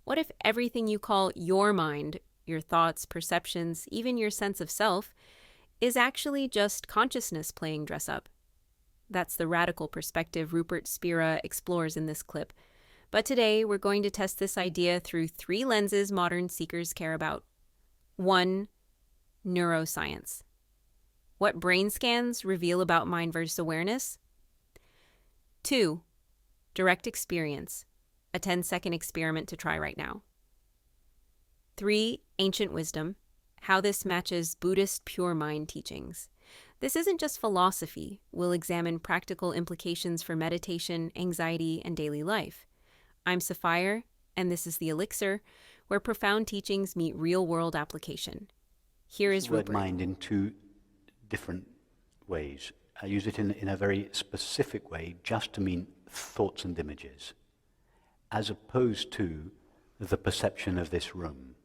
What if everything you call your mind, your thoughts, perceptions, even your sense of self, is actually just consciousness playing dress up? That's the radical perspective Rupert Spira explores in this clip. But today, we're going to test this idea through 3 lenses modern seekers care about. 1. Neuroscience. What brain scans reveal about mind versus awareness? 2. Direct experience. A 10-second experiment to try right now. 3. Ancient wisdom. How this matches Buddhist pure mind teachings. This isn't just philosophy. We'll examine practical implications for meditation, anxiety, and daily life. I'm Sapphire, and this is The Elixir, where profound teachings meet real-world application. Here is Rupert. The word mind in 2 different ways. I use it in a very specific way just to mean thoughts and images, as opposed to the perception of this room.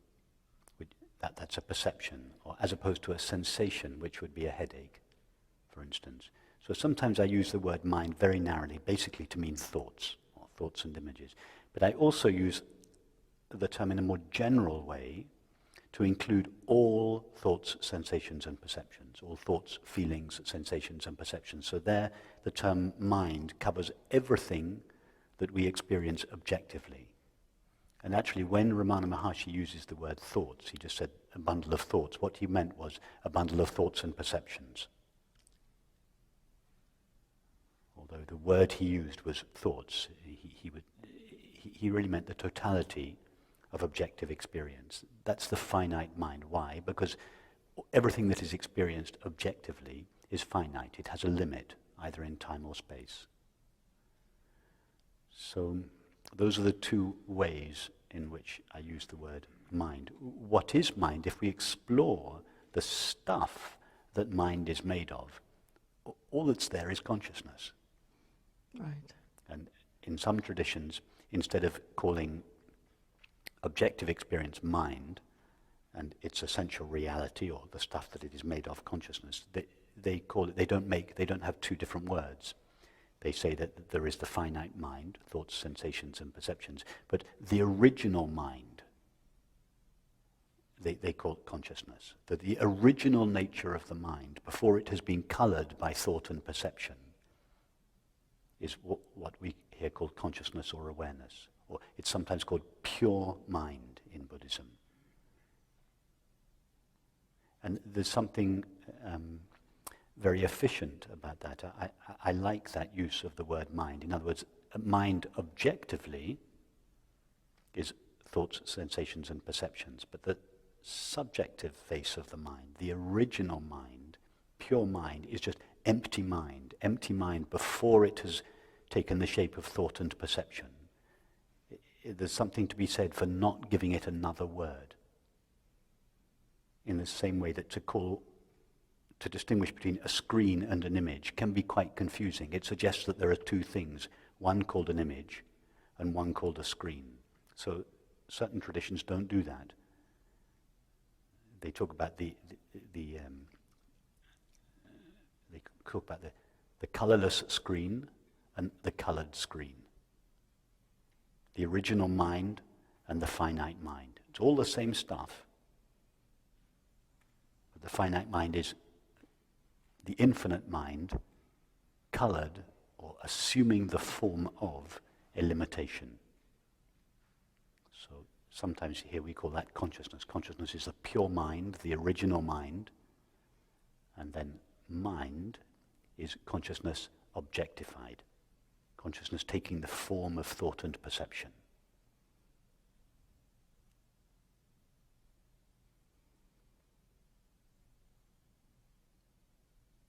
That's a perception, or as opposed to a sensation, which would be a headache, for instance. So sometimes I use the word mind very narrowly, basically to mean thoughts, or thoughts and images. But I also use the term in a more general way to include all thoughts, sensations, and perceptions, all thoughts, feelings, sensations, and perceptions. So there, the term mind covers everything that we experience objectively. And actually, when Ramana Maharshi uses the word thoughts, he just said a bundle of thoughts. What he meant was a bundle of thoughts and perceptions. Although the word he used was thoughts, he really meant the totality of objective experience. That's the finite mind. Why? Because everything that is experienced objectively is finite. It has a limit, either in time or space. So those are the 2 ways in which I use the word mind. What is mind? If we explore the stuff that mind is made of, all that's there is consciousness. Right. And in some traditions, instead of calling objective experience mind and its essential reality, or the stuff that it is made of, consciousness, they call it, they don't have 2 different words. They say that there is the finite mind, thoughts, sensations, and perceptions, but the original mind, they call it consciousness. That the original nature of the mind, before it has been colored by thought and perception, is what we here call consciousness or awareness. Or it's sometimes called pure mind in Buddhism. And there's something very efficient about that. I like that use of the word mind. In other words, mind objectively is thoughts, sensations, and perceptions, but the subjective face of the mind, the original mind, pure mind, is just empty mind before it has taken the shape of thought and perception. There's something to be said for not giving it another word. In the same way that to distinguish between a screen and an image can be quite confusing. It suggests that there are 2 things, one called an image and one called a screen. So certain traditions don't do that. They talk about the colorless screen and the colored screen. The original mind and the finite mind. It's all the same stuff. But the finite mind is the infinite mind colored or assuming the form of a limitation. So sometimes here we call that consciousness. Consciousness is the pure mind, the original mind, and then mind is consciousness objectified. Consciousness taking the form of thought and perception.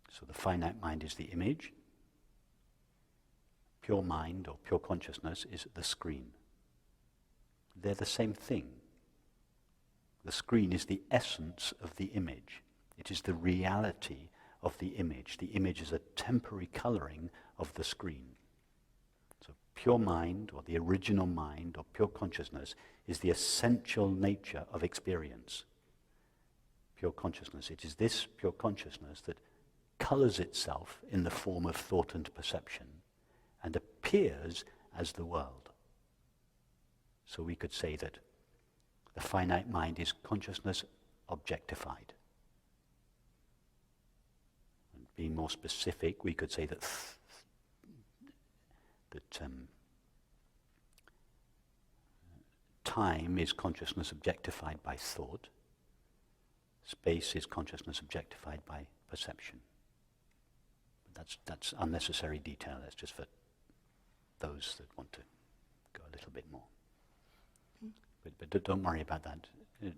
So the finite mind is the image. Pure mind or pure consciousness is the screen. They're the same thing. The screen is the essence of the image. It is the reality of the image. The image is a temporary coloring of the screen. So pure mind, or the original mind, or pure consciousness, is the essential nature of experience. Pure consciousness. It is this pure consciousness that colors itself in the form of thought and perception and appears as the world. So we could say that The finite mind is consciousness objectified. And being more specific, we could say that time is consciousness objectified by thought. Space is consciousness objectified by perception. That's unnecessary detail. That's just for those that want to go a little bit more. But don't worry about that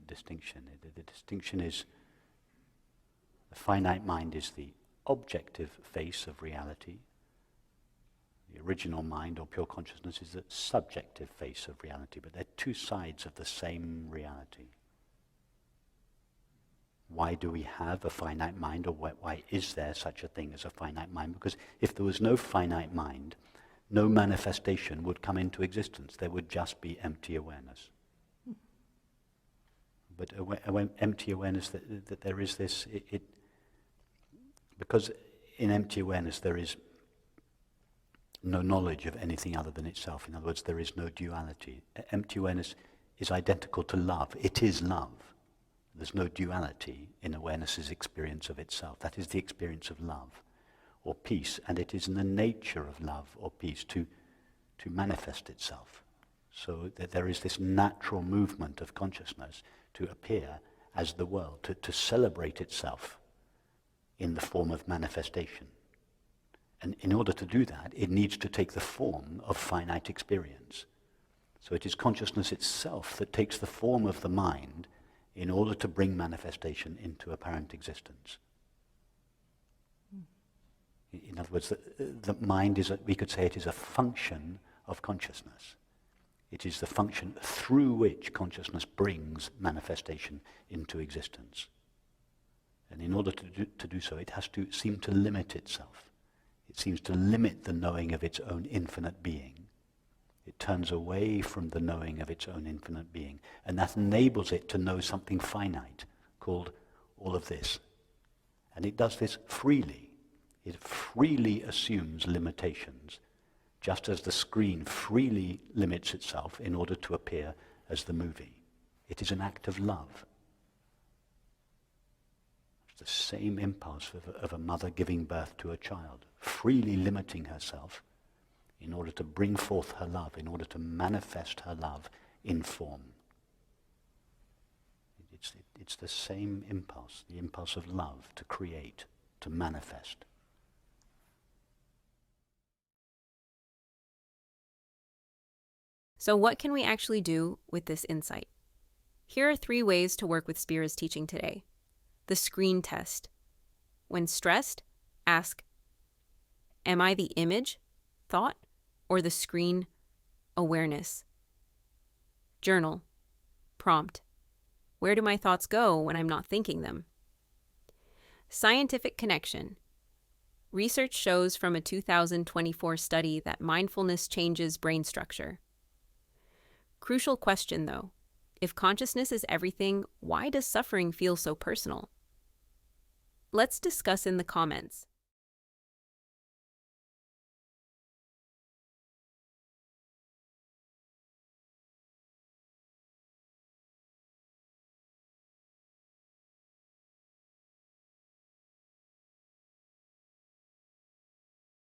distinction. The distinction is the finite mind is the objective face of reality. The original mind or pure consciousness is the subjective face of reality, but they're two sides of the same reality. Why do we have a finite mind, or why is there such a thing as a finite mind? Because if there was no finite mind, no manifestation would come into existence. There would just be empty awareness. But empty awareness, that there is this, because in empty awareness there is no knowledge of anything other than itself. In other words, there is no duality. Empty awareness is identical to love. It is love. There's no duality in awareness's experience of itself. That is the experience of love or peace, and it is in the nature of love or peace to manifest itself. So that there is this natural movement of consciousness to appear as the world, to celebrate itself in the form of manifestation. And in order to do that, it needs to take the form of finite experience. So it is consciousness itself that takes the form of the mind in order to bring manifestation into apparent existence. In other words, the mind is, we could say it is a function of consciousness. It is the function through which consciousness brings manifestation into existence. And in order to do so, it has to seem to limit itself. It seems to limit the knowing of its own infinite being. It turns away from the knowing of its own infinite being, and that enables it to know something finite called all of this. And it does this freely. It freely assumes limitations, just as the screen freely limits itself in order to appear as the movie. It is an act of love. It's the same impulse of a mother giving birth to a child, freely limiting herself in order to bring forth her love, in order to manifest her love in form. It's the same impulse, the impulse of love, to create, to manifest. So what can we actually do with this insight? Here are 3 ways to work with Spira's teaching today. The screen test. When stressed, ask, am I the image, thought, or the screen, awareness? Journal. Prompt. Where do my thoughts go when I'm not thinking them? Scientific connection. Research shows from a 2024 study that mindfulness changes brain structure. Crucial question, though. If consciousness is everything, why does suffering feel so personal? Let's discuss in the comments.